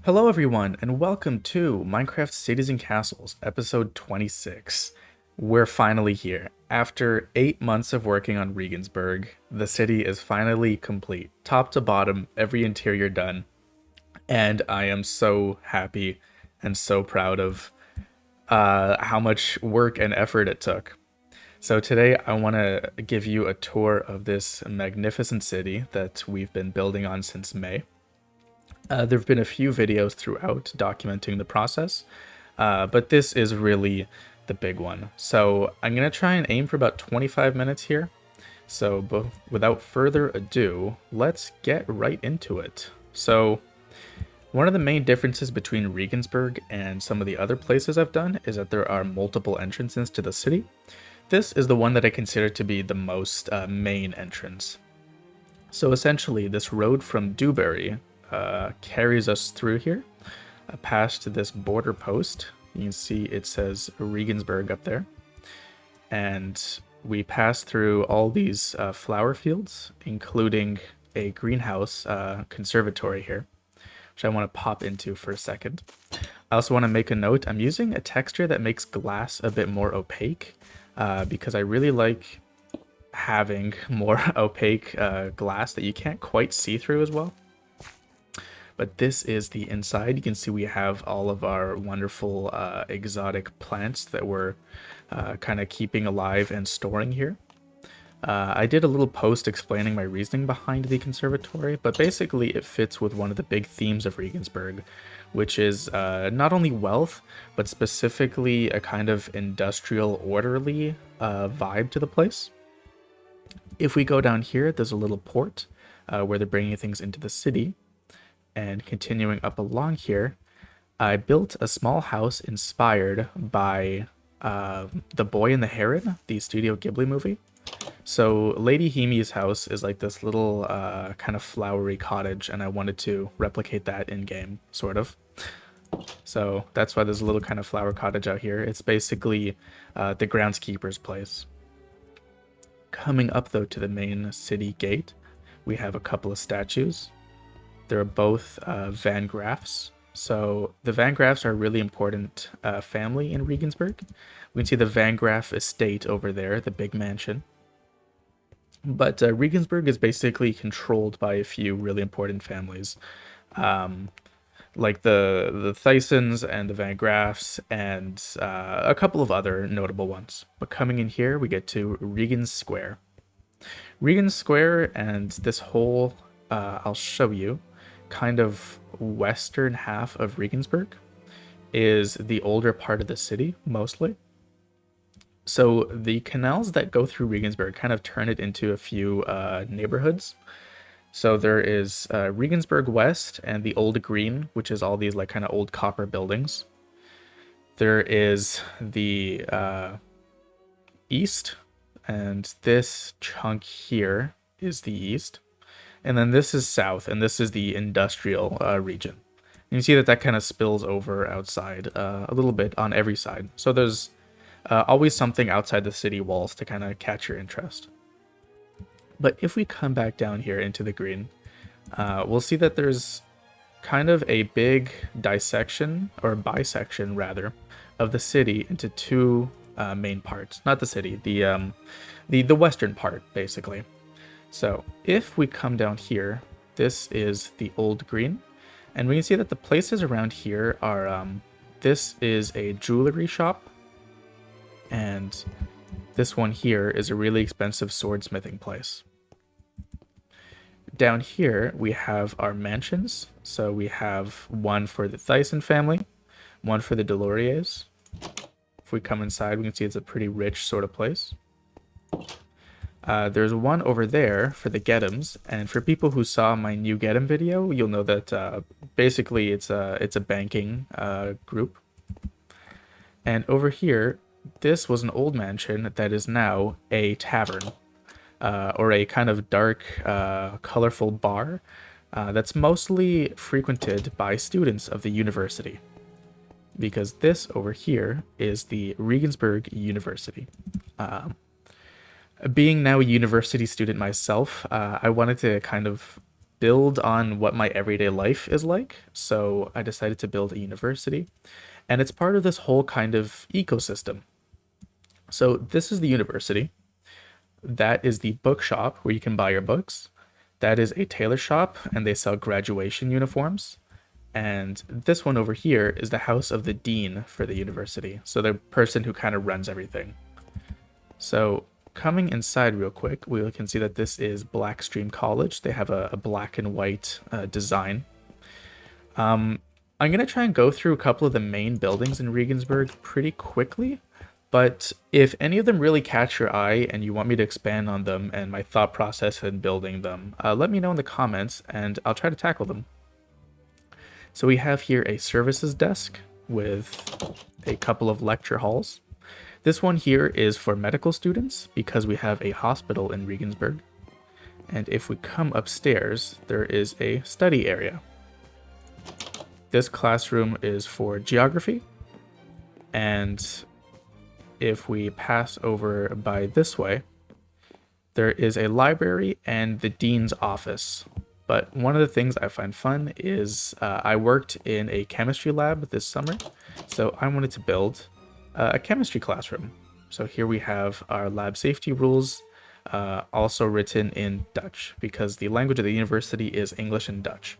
Hello everyone, and welcome to Minecraft Cities and Castles, episode 26. We're finally here. After 8 months of working on Riegensberg, the city is finally complete. Top to bottom, every interior done. And I am so happy and so proud of how much work and effort it took. So today I want to give you a tour of this magnificent city that we've been building on since May. There have been a few videos throughout documenting the process, but this is really the big one. So I'm going to try and aim for about 25 minutes here. So without further ado, let's get right into it. So one of the main differences between Regensburg and some of the other places I've done is that there are multiple entrances to the city. This is the one that I consider to be the most main entrance. So essentially, this road from Dewberry carries us through here, past this border post. You can see it says Riegensberg up there. And we pass through all these flower fields, including a greenhouse conservatory here, which I want to pop into for a second. I also want to make a note. I'm using a texture that makes glass a bit more opaque because I really like having more opaque glass that you can't quite see through as well. But this is the inside. You can see we have all of our wonderful exotic plants that we're kind of keeping alive and storing here. I did a little post explaining my reasoning behind the conservatory, but basically it fits with one of the big themes of Regensburg, which is not only wealth, but specifically a kind of industrial, orderly vibe to the place. If we go down here, there's a little port where they're bringing things into the city. And continuing up along here, I built a small house inspired by The Boy and the Heron, the Studio Ghibli movie. So Lady Himi's house is like this little kind of flowery cottage, and I wanted to replicate that in-game, sort of. So that's why there's a little kind of flower cottage out here. It's basically the groundskeeper's place. Coming up, though, to the main city gate, we have a couple of statues. They're both Van Graffs. So the Van Graffs are a really important family in Regensburg. We can see the Van Graff estate over there, the big mansion. But Regensburg is basically controlled by a few really important families, like the Thysons and the Van Graffs, and a couple of other notable ones. But coming in here, we get to Regen's Square. Regen's Square and this whole, I'll show you, kind of western half of Regensburg is the older part of the city, mostly. So the canals that go through Regensburg kind of turn it into a few neighborhoods. So there is Regensburg West and the Old Green, which is all these like kind of old copper buildings. There is the East, and this chunk here is the East. And then this is south, and this is the industrial region. And you see that kind of spills over outside a little bit on every side. So there's always something outside the city walls to kind of catch your interest. But if we come back down here into the green, we'll see that there's kind of a big dissection, or bisection rather, of the city into two main parts. Not the city, the western part, basically. So if we come down here, this is the Old Green, and we can see that the places around here are, this is a jewelry shop, and this one here is a really expensive swordsmithing place. Down here, we have our mansions. So we have one for the Thyssen family, one for the Deloriers. If we come inside, we can see it's a pretty rich sort of place. There's one over there for the Get'ems, and for people who saw my new Get'em video, you'll know that basically it's a banking group. And over here, this was an old mansion that is now a tavern, or a kind of dark, colorful bar that's mostly frequented by students of the university. Because this over here is the Regensburg University. Being now a university student myself, I wanted to kind of build on what my everyday life is like. So I decided to build a university, and it's part of this whole kind of ecosystem. So this is the university. That is the bookshop where you can buy your books. That is a tailor shop, and they sell graduation uniforms. And this one over here is the house of the dean for the university. So the person who kind of runs everything. So coming inside real quick, we can see that this is Blackstream College. They have a black and white design. I'm going to try and go through a couple of the main buildings in Riegensberg pretty quickly. But if any of them really catch your eye and you want me to expand on them and my thought process in building them, let me know in the comments and I'll try to tackle them. So we have here a services desk with a couple of lecture halls. This one here is for medical students because we have a hospital in Riegensberg. And if we come upstairs, there is a study area. This classroom is for geography. And if we pass over by this way, there is a library and the dean's office. But one of the things I find fun is I worked in a chemistry lab this summer, so I wanted to build a chemistry classroom. So here we have our lab safety rules, also written in Dutch, because the language of the university is English and Dutch.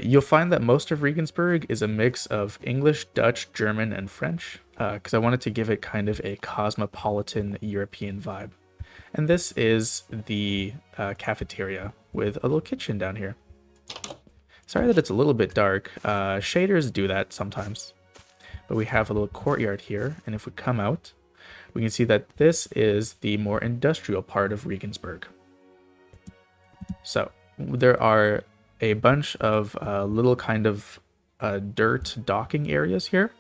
You'll find that most of Regensburg is a mix of English, Dutch, German, and French, because I wanted to give it kind of a cosmopolitan European vibe. And this is the cafeteria with a little kitchen down here. Sorry that it's a little bit dark. Shaders do that sometimes. But we have a little courtyard here, and if we come out, we can see that this is the more industrial part of Regensburg. So there are a bunch of little kind of dirt docking areas here.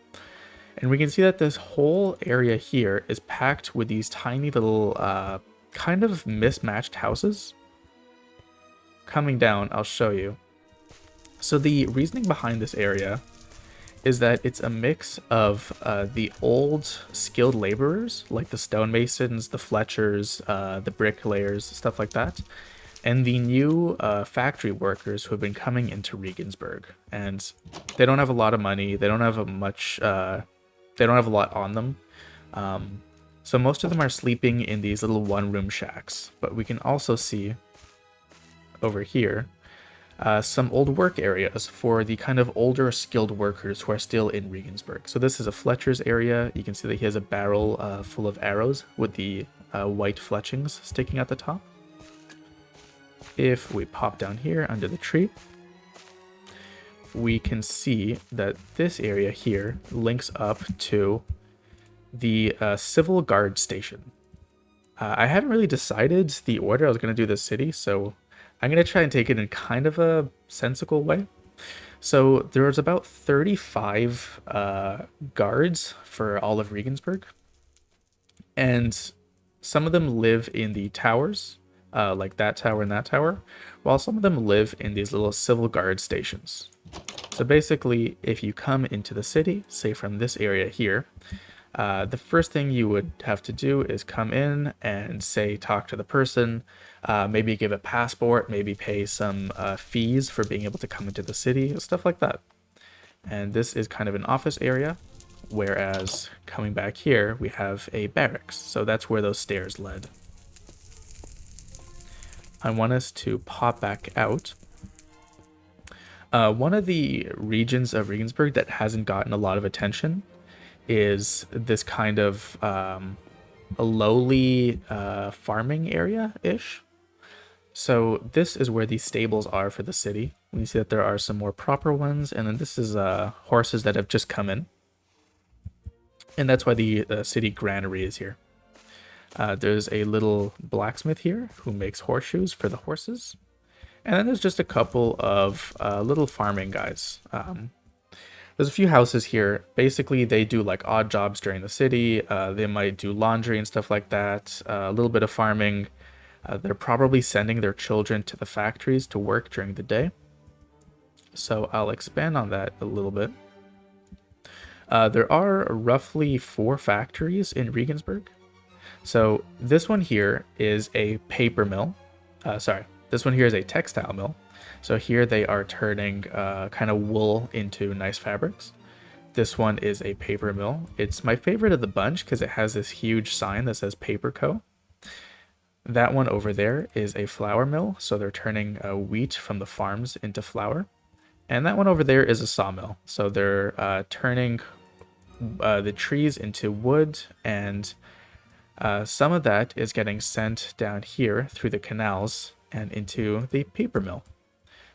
And we can see that this whole area here is packed with these tiny little kind of mismatched houses. Coming down, I'll show you. So the reasoning behind this area is that it's a mix of the old skilled laborers, like the stonemasons, the Fletchers, the bricklayers, stuff like that, and the new factory workers who have been coming into Regensburg. And they don't have a lot of money. They don't have a much. They don't have a lot on them. So most of them are sleeping in these little one-room shacks. But we can also see over here some old work areas for the kind of older skilled workers who are still in Regensburg. So this is a Fletcher's area. You can see that he has a barrel full of arrows with the white fletchings sticking at the top. If we pop down here under the tree, we can see that this area here links up to the civil guard station. I haven't really decided the order I was going to do this city, so I'm going to try and take it in kind of a sensible way. So there's about 35 guards for all of Regensburg, and some of them live in the towers, like that tower and that tower, while some of them live in these little civil guard stations. So basically, if you come into the city, say from this area here, the first thing you would have to do is come in and say, talk to the person, maybe give a passport, maybe pay some fees for being able to come into the city, stuff like that. And this is kind of an office area, whereas coming back here, we have a barracks. So that's where those stairs led. I want us to pop back out. One of the regions of Regensburg that hasn't gotten a lot of attention is this kind of a lowly farming area-ish. So this is where these stables are for the city. We see that there are some more proper ones, and then this is horses that have just come in. And that's why the city granary is here. There's a little blacksmith here who makes horseshoes for the horses. And then there's just a couple of little farming guys. There's a few houses here. Basically, they do like odd jobs during the city. They might do laundry and stuff like that. A little bit of farming. They're probably sending their children to the factories to work during the day. So I'll expand on that a little bit. There are roughly 4 factories in Regensburg. So this one here is a paper mill. This one here is a textile mill. So here they are turning kind of wool into nice fabrics. This one is a paper mill. It's my favorite of the bunch because it has this huge sign that says Paper Co. That one over there is a flour mill. So they're turning wheat from the farms into flour. And that one over there is a sawmill. So they're turning the trees into wood, and some of that is getting sent down here through the canals and into the paper mill.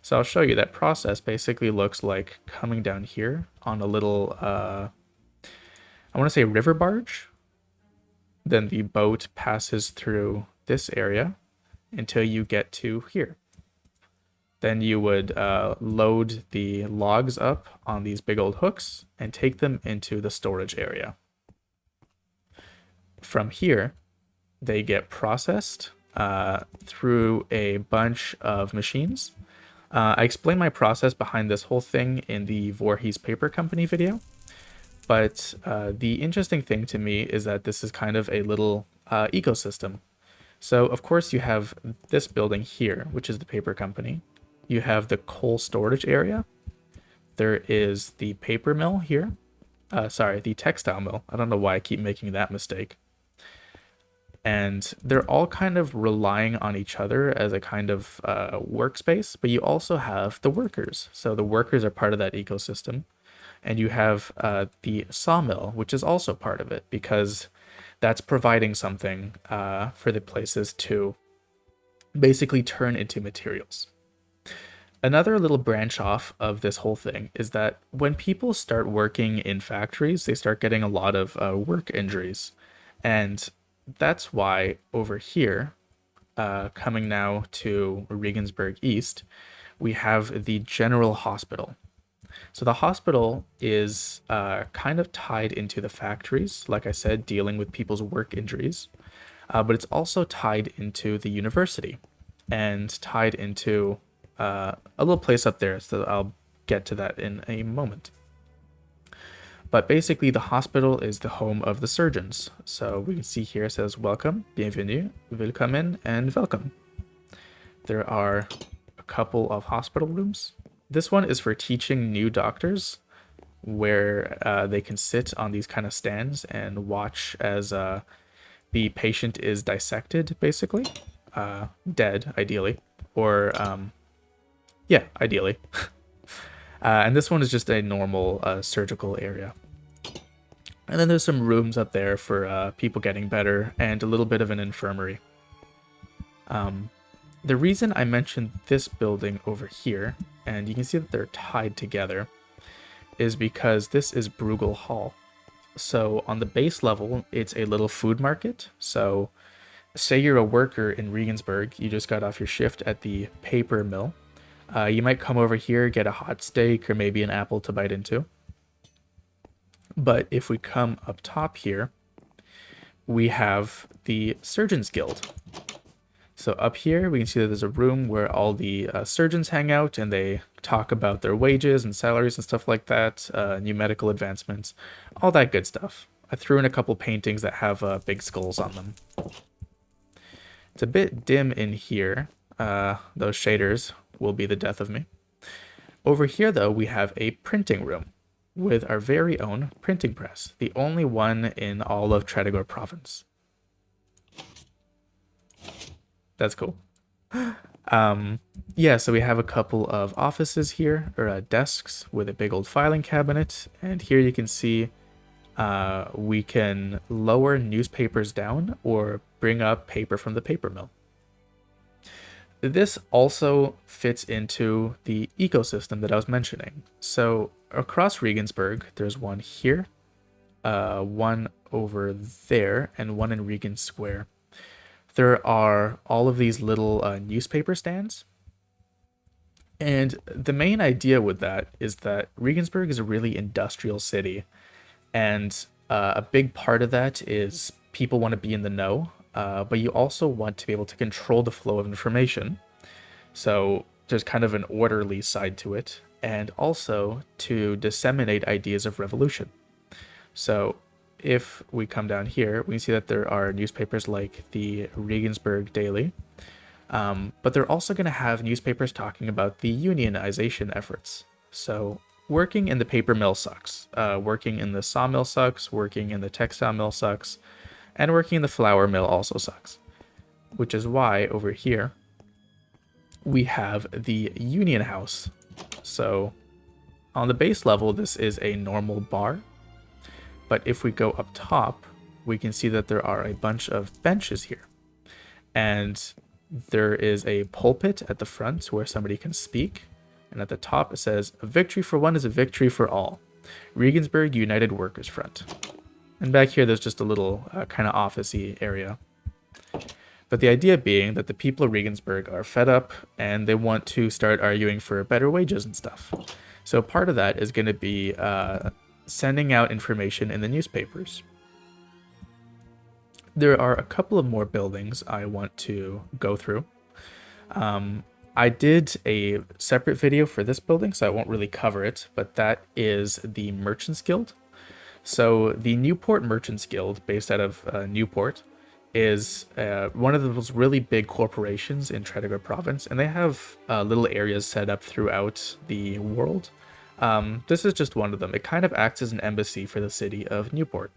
So I'll show you that process basically looks like coming down here on a little, I want to say river barge. Then the boat passes through this area until you get to here. Then you would load the logs up on these big old hooks and take them into the storage area. From here, they get processed through a bunch of machines. I explained my process behind this whole thing in the Voorhees Paper Company video, but the interesting thing to me is that this is kind of a little ecosystem. So of course you have this building here, which is the paper company. You have the coal storage area. There is the paper mill here. The textile mill. I don't know why I keep making that mistake. And they're all kind of relying on each other as a kind of workspace, but you also have the workers. So the workers are part of that ecosystem. And you have the sawmill, which is also part of it, because that's providing something for the places to basically turn into materials. Another little branch off of this whole thing is that when people start working in factories, they start getting a lot of work injuries. And that's why over here, coming now to Riegensberg East, we have the General Hospital. So the hospital is kind of tied into the factories, like I said, dealing with people's work injuries, but it's also tied into the university and tied into a little place up there. So I'll get to that in a moment. But basically, the hospital is the home of the surgeons. So we can see here it says welcome, bienvenue, willkommen, and welcome. There are a couple of hospital rooms. This one is for teaching new doctors, where they can sit on these kind of stands and watch as the patient is dissected, basically. Dead, ideally. Or, ideally. And this one is just a normal surgical area. And then there's some rooms up there for people getting better and a little bit of an infirmary. The reason I mentioned this building over here, and you can see that they're tied together, is because this is Bruegel Hall. So on the base level, it's a little food market. So say you're a worker in Riegensberg, you just got off your shift at the paper mill. You might come over here, get a hot steak or maybe an apple to bite into. But if we come up top here, we have the Surgeons Guild. So up here, we can see that there's a room where all the surgeons hang out and they talk about their wages and salaries and stuff like that, new medical advancements, all that good stuff. I threw in a couple paintings that have big skulls on them. It's a bit dim in here. Those shaders will be the death of me. Over here, though, we have a printing room with our very own printing press, the only one in all of Tredegar province. That's cool. So we have a couple of offices here, or desks with a big old filing cabinet, and here you can see we can lower newspapers down or bring up paper from the paper mill. This also fits into the ecosystem that I was mentioning. So across Riegensberg, there's one here, one over there, and one in Regent Square. There are all of these little newspaper stands. And the main idea with that is that Regensburg is a really industrial city. And a big part of that is people want to be in the know, but you also want to be able to control the flow of information. So there's kind of an orderly side to it, and also to disseminate ideas of revolution. So if we come down here, we can see that there are newspapers like the Regensburg Daily, But they're also going to have newspapers talking about the unionization efforts. So working in the paper mill sucks. Working in the sawmill sucks. Working in the textile mill sucks. And working in the flour mill also sucks. Which is why over here we have the union house. So on the base level, this is a normal bar. But if we go up top, we can see that there are a bunch of benches here. And there is a pulpit at the front where somebody can speak. And at the top it says, "A victory for one is a victory for all. Riegensberg United Workers Front." And back here there's just a little kind of office-y area. But the idea being that the people of Regensburg are fed up and they want to start arguing for better wages and stuff. So part of that is going to be sending out information in the newspapers. There are a couple of more buildings I want to go through. I did a separate video for this building, so I won't really cover it, but that is the Merchants Guild. So the Newport Merchants Guild, based out of Newport, is one of those really big corporations in Tredegar province, and they have little areas set up throughout the world. This is just one of them. It kind of acts as an embassy for the city of Newport.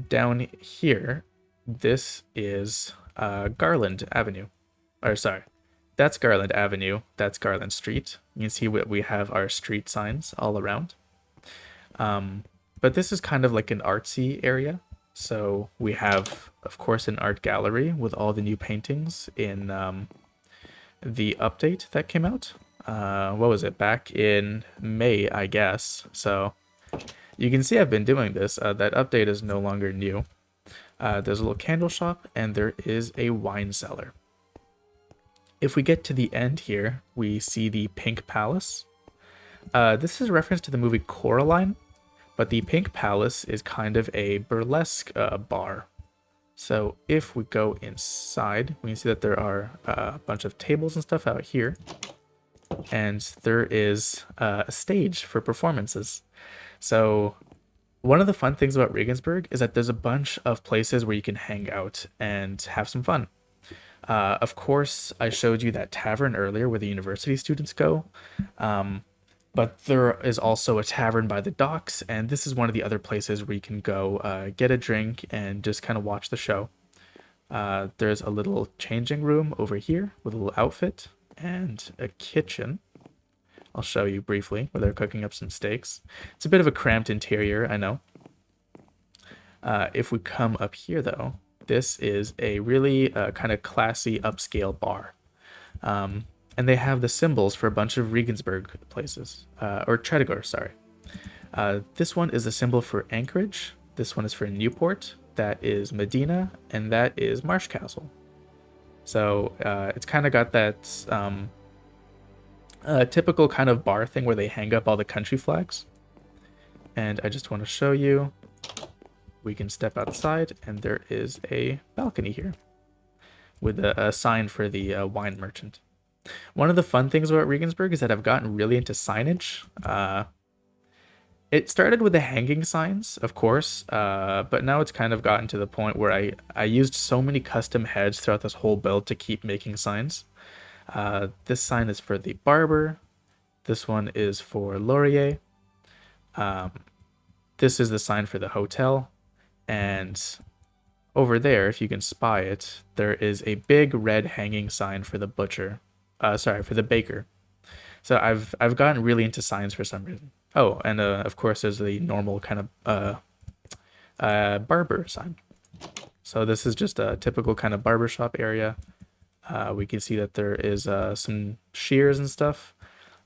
Down here, this is Garland Avenue. Or sorry, that's Garland Avenue, that's Garland Street. You can see we have our street signs all around. But this is kind of like an artsy area. So we have, of course, an art gallery with all the new paintings in the update that came out. What was it? Back in May, I guess. So you can see I've been doing this. That update is no longer new. There's a little candle shop, and there is a wine cellar. If we get to the end here, we see the Pink Palace. This is a reference to the movie Coraline, but the Pink Palace is kind of a burlesque bar. So if we go inside, we can see that there are a bunch of tables and stuff out here. And there is a stage for performances. So one of the fun things about Regensburg is that there's a bunch of places where you can hang out and have some fun. Of course, I showed you that tavern earlier where the university students go. But there is also a tavern by the docks, and this is one of the other places where you can go get a drink and just kind of watch the show. There's a little changing room over here with a little outfit and a kitchen. I'll show you briefly where they're cooking up some steaks. It's a bit of a cramped interior, I know. If we come up here, though, this is a really kind of classy upscale bar. And they have the symbols for a bunch of Riegensberg places, or Tredegar, sorry. This one is a symbol for Anchorage. This one is for Newport. That is Medina, and that is Marsh Castle. So it's kind of got that typical kind of bar thing where they hang up all the country flags. And I just want to show you. We can step outside, and there is a balcony here with a sign for the wine merchant. One of the fun things about Regensburg is that I've gotten really into signage. It started with the hanging signs, of course, but now it's kind of gotten to the point where I used so many custom heads throughout this whole build to keep making signs. This sign is for the barber. This one is for Laurier. This is the sign for the hotel. And over there, if you can spy it, there is a big red hanging sign for the butcher. For the baker. So I've gotten really into signs for some reason. Oh, and of course there's the normal kind of barber sign. So this is just a typical kind of barbershop area. We can see that there is some shears and stuff.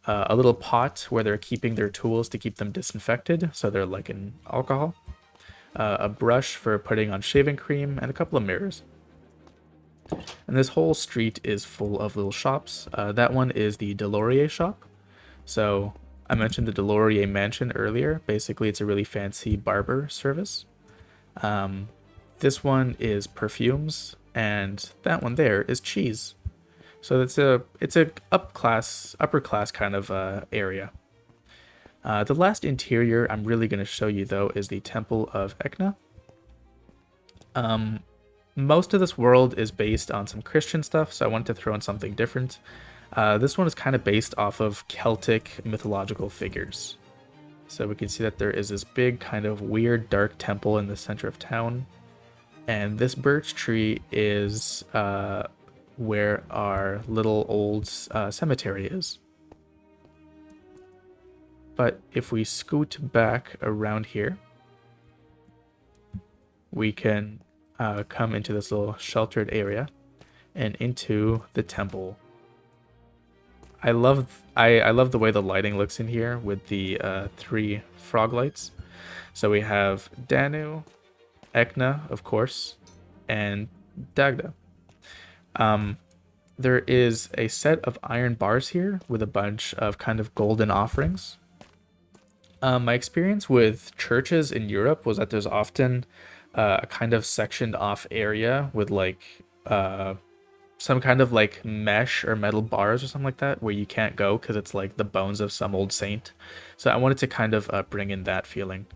A little pot where they're keeping their tools to keep them disinfected, so they're like in alcohol. A brush for putting on shaving cream, and a couple of mirrors. And this whole street is full of little shops. That one is the Delorier shop. So I mentioned the Delorier mansion earlier. Basically, it's a really fancy barber service. This one is perfumes, and that one there is cheese. So it's a upper class kind of area. The last interior I'm really going to show you, though, is the Temple of Etna. Most of this world is based on some Christian stuff, so I wanted to throw in something different. This one is kind of based off of Celtic mythological figures. So we can see that there is this big kind of weird dark temple in the center of town. And this birch tree is where our little old cemetery is. But if we scoot back around here, we can come into this little sheltered area and into the temple. I love the way the lighting looks in here with the 3 frog lights. So we have Danu, Ekna, of course, and Dagda. There is a set of iron bars here with a bunch of kind of golden offerings. My experience with churches in Europe was that there's often a kind of sectioned off area with like some kind of like mesh or metal bars or something like that where you can't go because it's like the bones of some old saint. So I wanted to kind of bring in that feeling.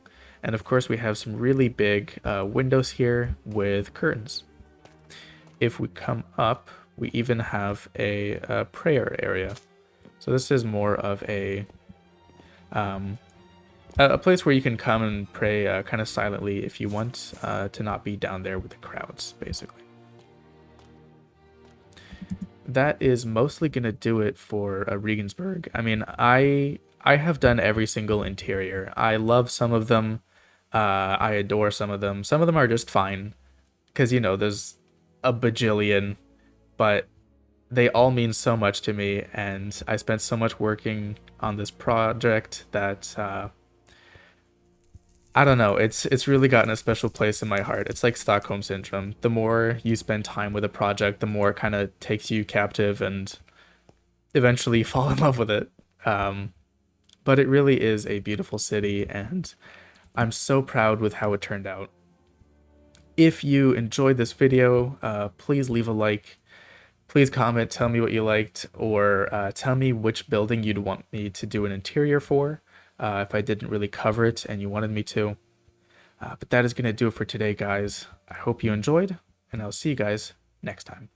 And of course we have some really big windows here with curtains. If we come up, we even have a prayer area. So this is more of a place where you can come and pray kind of silently if you want to not be down there with the crowds, basically. That is mostly going to do it for Riegensberg. I mean, I have done every single interior. I love some of them. I adore some of them. Some of them are just fine because, you know, there's a bajillion, but they all mean so much to me, and I spent so much working on this project that I don't know, it's really gotten a special place in my heart. It's like Stockholm syndrome. The more you spend time with a project, the more it kind of takes you captive and eventually you fall in love with it. But it really is a beautiful city, and I'm so proud with how it turned out. If you enjoyed this video, please leave a like. Please comment, tell me what you liked, or tell me which building you'd want me to do an interior for, if I didn't really cover it and you wanted me to. But that is going to do it for today, guys. I hope you enjoyed, and I'll see you guys next time.